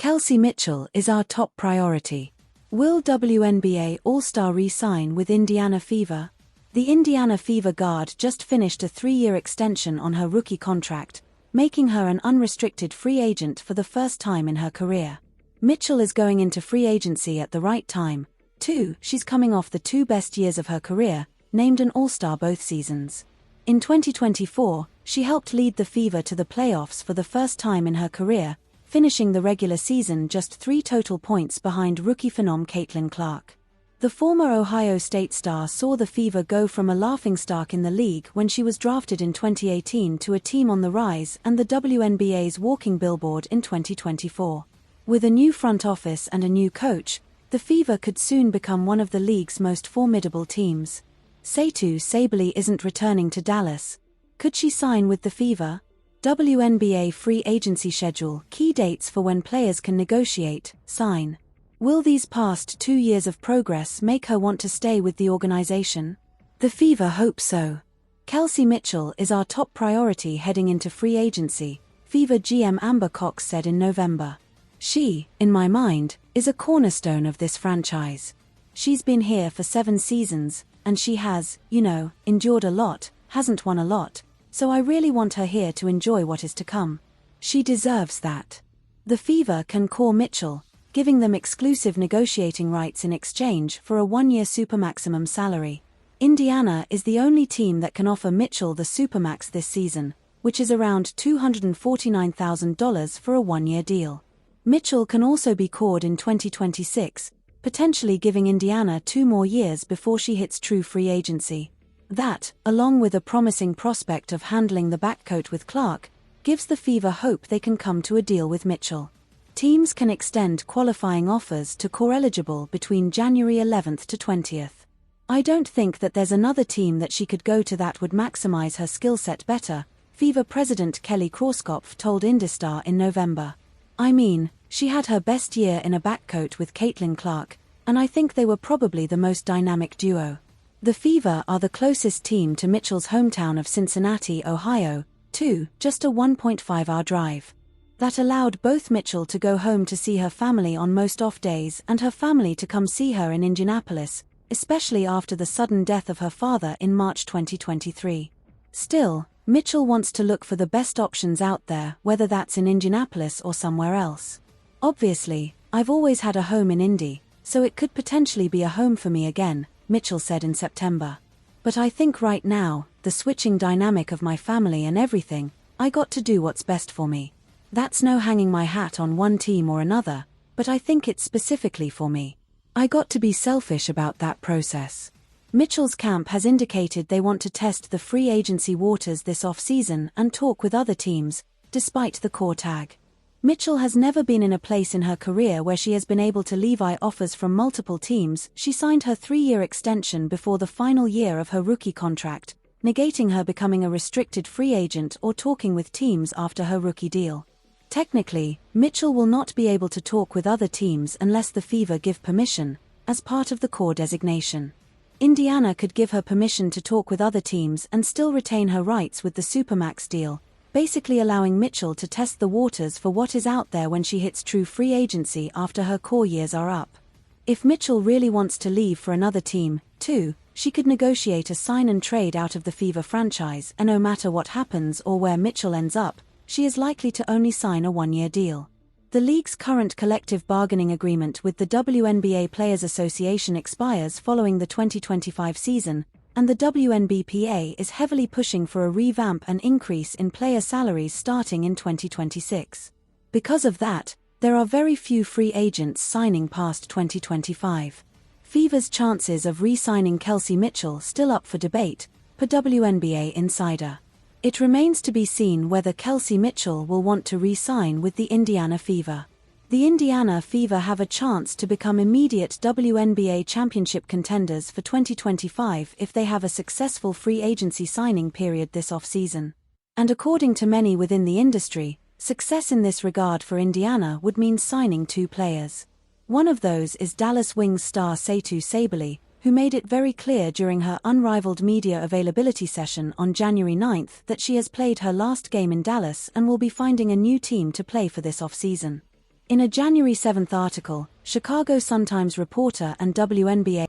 Kelsey Mitchell is our top priority. Will WNBA All-Star re-sign with Indiana Fever? The Indiana Fever guard just finished a 3-year extension on her rookie contract, making her an unrestricted free agent for the first time in her career. Mitchell is going into free agency at the right time, too. She's coming off the 2 best years of her career, named an All-Star both seasons. In 2024, she helped lead the Fever to the playoffs for the first time in her career, finishing the regular season just 3 total points behind rookie phenom Caitlin Clark. The former Ohio State star saw the Fever go from a laughingstock in the league when she was drafted in 2018 to a team on the rise and the WNBA's walking billboard in 2024. With a new front office and a new coach, the Fever could soon become one of the league's most formidable teams. Satou Sabally isn't returning to Dallas. Could she sign with the Fever? WNBA free agency schedule, key dates for when players can negotiate, sign. Will these past 2 years of progress make her want to stay with the organization? The Fever hope so. Kelsey Mitchell is our top priority heading into free agency, Fever GM Amber Cox said in November. She, in my mind, is a cornerstone of this franchise. She's been here for 7 seasons, and she has, endured a lot, hasn't won a lot, so I really want her here to enjoy what is to come. She deserves that. The Fever can call Mitchell, giving them exclusive negotiating rights in exchange for a 1-year supermaximum salary. Indiana is the only team that can offer Mitchell the supermax this season, which is around $249,000 for a 1-year deal. Mitchell can also be called in 2026, potentially giving Indiana 2 more years before she hits true free agency. That, along with a promising prospect of handling the backcourt with Clark, gives the Fever hope they can come to a deal with Mitchell. Teams can extend qualifying offers to core-eligible between January 11th to 20th. I don't think that there's another team that she could go to that would maximize her skill set better, Fever president Kelly Krauskopf told IndyStar in November. I mean, she had her best year in a backcourt with Caitlin Clark, and I think they were probably the most dynamic duo. The Fever are the closest team to Mitchell's hometown of Cincinnati, Ohio, too, just a 1.5-hour drive. That allowed both Mitchell to go home to see her family on most off days and her family to come see her in Indianapolis, especially after the sudden death of her father in March 2023. Still, Mitchell wants to look for the best options out there, whether that's in Indianapolis or somewhere else. Obviously, I've always had a home in Indy, so it could potentially be a home for me again, Mitchell said in September. But I think right now, the switching dynamic of my family and everything, I got to do what's best for me. That's no hanging my hat on one team or another, but I think it's specifically for me. I got to be selfish about that process. Mitchell's camp has indicated they want to test the free agency waters this off-season and talk with other teams, despite the core tag. Mitchell has never been in a place in her career where she has been able to levi offers from multiple teams. She signed her 3-year extension before the final year of her rookie contract, negating her becoming a restricted free agent or talking with teams after her rookie deal. Technically, Mitchell will not be able to talk with other teams unless the Fever give permission, as part of the core designation. Indiana could give her permission to talk with other teams and still retain her rights with the Supermax deal, basically allowing Mitchell to test the waters for what is out there when she hits true free agency after her core years are up. If Mitchell really wants to leave for another team, too, she could negotiate a sign and trade out of the Fever franchise, and no matter what happens or where Mitchell ends up, she is likely to only sign a 1-year deal. The league's current collective bargaining agreement with the WNBA Players Association expires following the 2025 season, and the WNBPA is heavily pushing for a revamp and increase in player salaries starting in 2026. Because of that, there are very few free agents signing past 2025. Fever's chances of re-signing Kelsey Mitchell still up for debate, per WNBA Insider. It remains to be seen whether Kelsey Mitchell will want to re-sign with the Indiana Fever. The Indiana Fever have a chance to become immediate WNBA championship contenders for 2025 if they have a successful free agency signing period this off-season. And according to many within the industry, success in this regard for Indiana would mean signing 2 players. One of those is Dallas Wings star Satou Sabally, who made it very clear during her unrivaled media availability session on January 9th that she has played her last game in Dallas and will be finding a new team to play for this off-season. In a January 7 article, Chicago Sun-Times reporter and WNBA